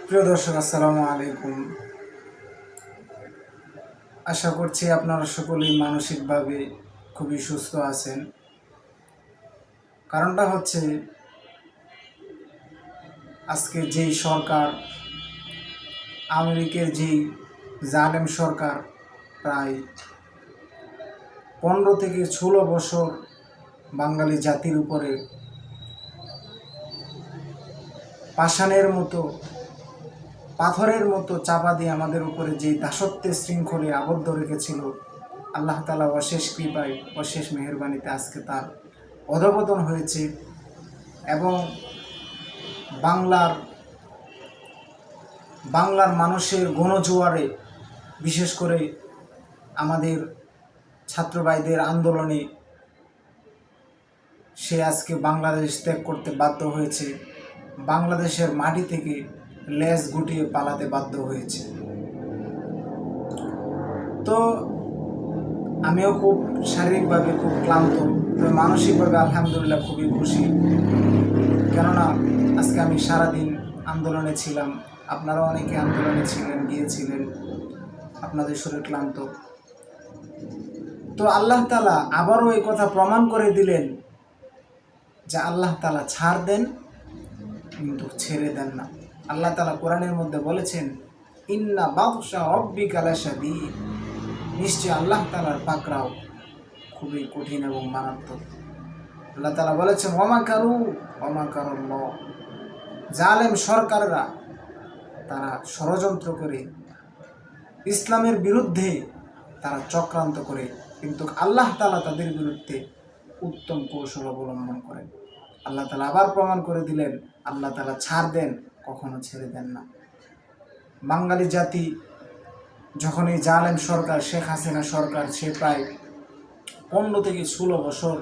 প্রিয় দর্শক, আসসালামু আলাইকুম। আশা করছি আপনারা সকলেই মানসিকভাবে খুবই সুস্থ আছেন। কারণটা হচ্ছে, আজকে যেই সরকার, আমেরিকার যেই জালেম সরকার প্রায় 15 থেকে 16 বছর বাঙালি জাতির উপরে পাষাণের মতো, পাথরের মতো চাপা দিয়ে আমাদের উপরে যে দাসত্বের শৃঙ্খলে আবদ্ধ রেখেছিল, আল্লাহ তাআলা অশেষ কৃপায়, অশেষ মেহেরবানিতে আজকে তার অধঃপতন হয়েছে। এবং বাংলার মানুষের গণজোয়ারে, বিশেষ করে আমাদের ছাত্র ভাইদের আন্দোলনে সে আজকে বাংলাদেশ ত্যাগ করতে বাধ্য হয়েছে, বাংলাদেশের মাটি থেকে লেজ গুটিয়ে পালাতে বাধ্য হয়েছে। তো আমিও খুব শারীরিকভাবে খুব ক্লান্ত, তবে মানসিকভাবে আলহামদুলিল্লাহ খুবই খুশি। কেননা আজকে আমি সারাদিন আন্দোলনে ছিলাম, আপনারা অনেকে আন্দোলনে ছিলেন, গিয়েছিলেন, আপনাদের শরীর ক্লান্ত। তো আল্লাহ তাআলা আবারও এই কথা প্রমাণ করে দিলেন যে আল্লাহ তাআলা ছাড় দেন কিন্তু ছেড়ে দেন না। আল্লাহ তাআলা কোরআনের মধ্যে বলেছেন, ইন্না বাতশা রাব্বিকা লাশাদীদ, নিশ্চয় আল্লাহ তাআলার পাকড়াও খুবই কঠিন এবং মারাত্মক। আল্লাহ তাআলা বলেছেন, ওয়া মাকারুল্লাহ, জালেম সরকাররা তারা ষড়যন্ত্র করে ইসলামের বিরুদ্ধে তারা চক্রান্ত করে, কিন্তু আল্লাহ তাআলা তাদের বিরুদ্ধে উত্তম কৌশল অবলম্বন করেন। আল্লাহ তাআলা আবার প্রমাণ করে দিলেন, আল্লাহ তাআলা ছাড় দেন, কখনো ছেড়ে দেন না। বাঙালি জাতি যখন এই জালেম সরকার, শেখ হাসিনা সরকার, সে প্রায় 15 থেকে 16 বছর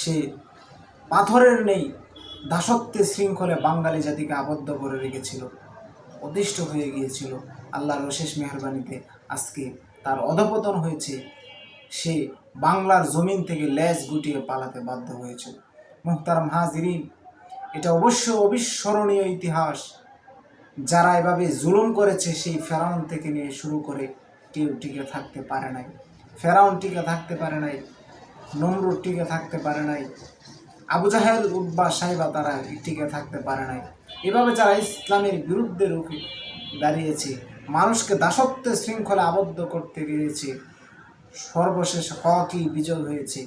সে পাথরের নেই দাসত্বের শৃঙ্খলে বাঙালি জাতিকে আবদ্ধ করে রেখেছিল, অতিষ্ঠ হয়ে গিয়েছিল। আল্লাহর অশেষ মেহেরবানিতে আজকে তার অধঃপতন হয়েছে, সে বাংলার জমিন থেকে লেজ গুটিয়ে পালাতে বাধ্য হয়েছে। মুহতারাম হাজিরিন, এটা অবশ্য অবিস্মরণীয় ইতিহাস। যারা এভাবে জুলুম করেছে, সেই ফেরাউন থেকে নিয়ে শুরু করে কেউ টিকে থাকতে পারে নাই। ফেরাউন টিকে থাকতে পারে নাই, নমরুদ টিকে থাকতে পারে নাই, আবু জাহেল, উতবা, সাইবা তারা টিকে থাকতে পারে নাই। এভাবে যারা ইসলামের বিরুদ্ধে রুখে দাঁড়িয়েছে, মানুষকে দাসত্বের শৃঙ্খলা আবদ্ধ করতে গিয়েছে, সর্বশেষ হকই বিজয় হয়েছে,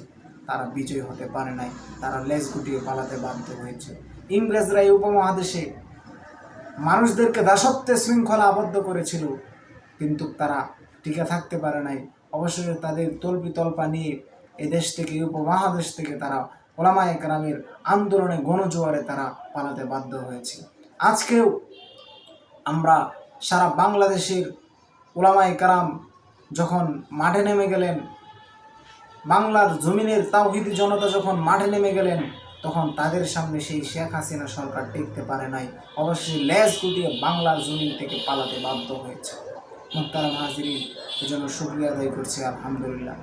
তারা বিজয় হতে পারে নাই, তারা লেজ গুটিয়ে পালাতে বাধ্য হয়েছে। ইংরেজরা এই উপমহাদেশে মানুষদেরকে দাসত্বের শৃঙ্খলা আবদ্ধ করেছিল, কিন্তু তারা টিকে থাকতে পারে নাই। অবশ্যই তাদের তল্পা নিয়ে এদেশ থেকে, উপমহাদেশ থেকে তারা ওলামায়ে কেরামের আন্দোলনে, গণজোয়ারে তারা পালাতে বাধ্য হয়েছে। আজকেও আমরা সারা বাংলাদেশের ওলামায়ে কেরাম যখন মাঠে নেমে গেলেন, বাংলার জমিনের তাওহীদি জনতা যখন মাঠে নেমে গেলেন, তখন তাদের সামনে সেই শেখ হাসিনা সরকার টিকতে পারে নাই, অবশ্যই লেজ গুটিয়ে বাংলার জমিন থেকে পালাতে বাধ্য হয়েছে। মুহতারাম হাজিরিন, এজন্য শুকরিয়া আদায় করছি, আলহামদুলিল্লাহ।